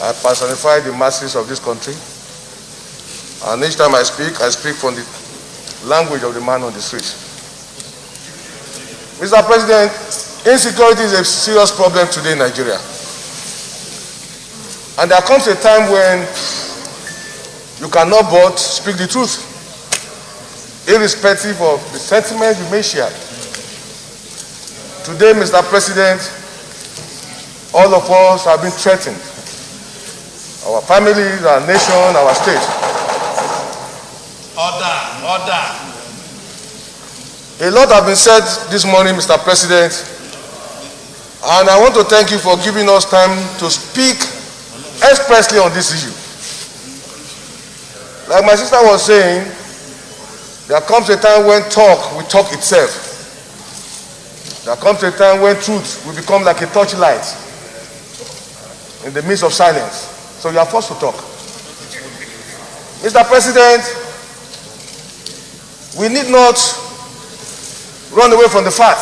I personify the masses of this country. And each time I speak from the language of the man on the street. Mr. President, insecurity is a serious problem today in Nigeria. And there comes a time when you cannot but speak the truth, irrespective of the sentiment you may share. Today, Mr. President, all of us have been threatened. Our families, our nation, our state. Order. A lot has been said this morning, Mr. President, and I want to thank you for giving us time to speak expressly on this issue. Like my sister was saying, there comes a time when talk will talk itself. There comes a time when truth will become like a torchlight in the midst of silence. So you are forced to talk. Mr. President, we need not run away from the fact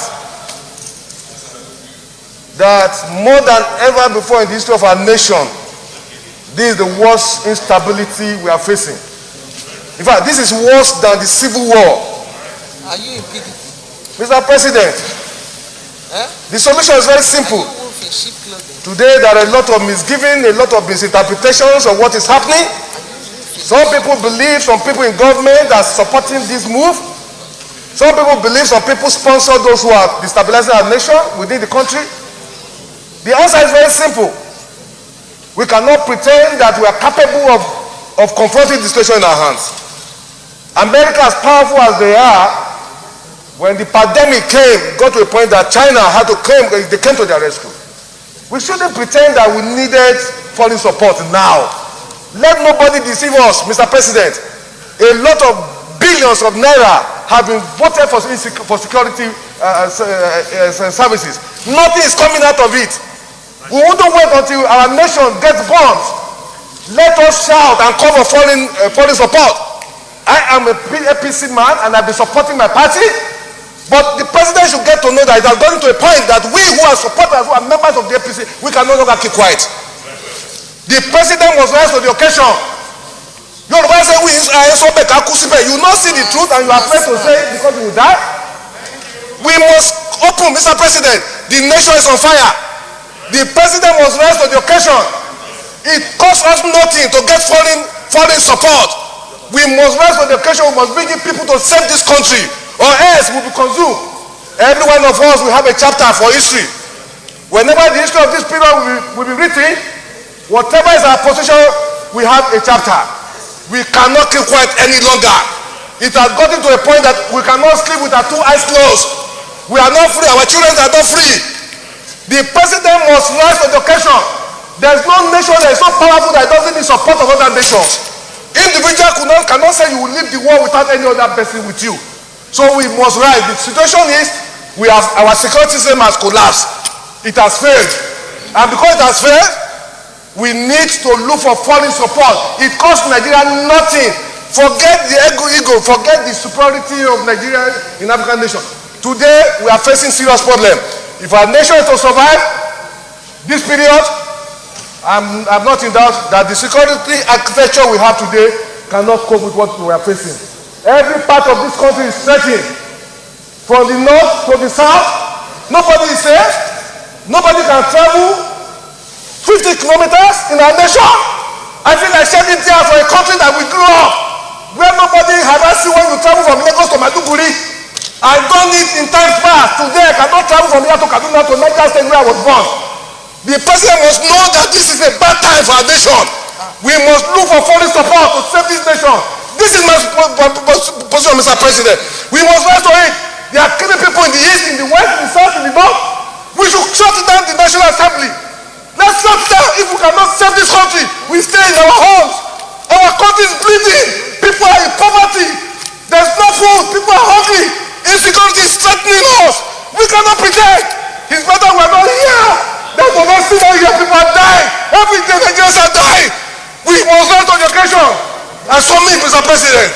that more than ever before in the history of our nation, this is the worst instability we are facing. In fact, this is worse than the Civil War. Are you in PDP? Mr. President, the solution is very simple. Today there are a lot of misgiving, a lot of misinterpretations of what is happening. Some people believe, some people in government are supporting this move. Some people believe, some people sponsor those who are destabilizing our nation within the country. The answer is very simple. We cannot pretend that we are capable of confronting the situation in our hands. America, as powerful as they are, when the pandemic came, got to a point that China had to come, they came to their rescue. We shouldn't pretend that we needed foreign support now. Let nobody deceive us, Mr. President. A lot of billions of naira have been voted for security services. Nothing is coming out of it. We wouldn't wait until our nation gets bombed. Let us shout and call for foreign support. I am a APC man and I've been supporting my party. But the president should get to know that it has gotten to a point that we who are supporters, who are members of the APC, we can no longer keep quiet. The president must rise to the occasion. You will not see the truth and you are afraid to say it because you will die. We must open, Mr. President. The nation is on fire. The president must rise to the occasion. It costs us nothing to get foreign support. We must rise to the occasion. We must bring in people to save this country, or else we'll be consumed. Every one of us will have a chapter for history. Whenever the history of this period will be written, whatever is our position, we have a chapter. We cannot keep quiet any longer. It has gotten to a point that we cannot sleep with our two eyes closed. We are not free. Our children are not free. The president must rise to the occasion. There is no nation that is so powerful that it doesn't need support of other nations. Individual cannot say you will leave the war without any other person with you. So we must rise. The situation is our security system has collapsed. It has failed. And because it has failed, we need to look for foreign support. It costs Nigeria nothing. Forget the ego, forget the superiority of Nigeria in African nation. Today, we are facing serious problem. If our nation is to survive this period, I'm not in doubt that the security architecture we have today cannot cope with what we are facing. Every part of this country is threatened. From the north to the south, nobody is safe. Nobody can travel 50 kilometers in our nation. I feel like shedding tears for a country that we grew up, where nobody harasses you when you travel from Lagos to Maiduguri. I've done it in times past. Today, I cannot travel from here to Kaduna to Nigeria State where I was born. The president must know that this is a bad time for our nation. We must look for foreign support to save this nation. This is my position, Mr. President. We must rise to it. They are killing people in the east, in the west, in the south, in the north. We should shut down the National Assembly. Let's shut down. If we cannot save this country, we stay in our homes. Our country is bleeding. People are in poverty. There's no food. People are hungry. Insecurity is threatening us. We cannot pretend. It's better we're not here. That we're not sitting here. People are dying. Every day Nigerians are dying. We must rise to the occasion. And so me, Mr. President,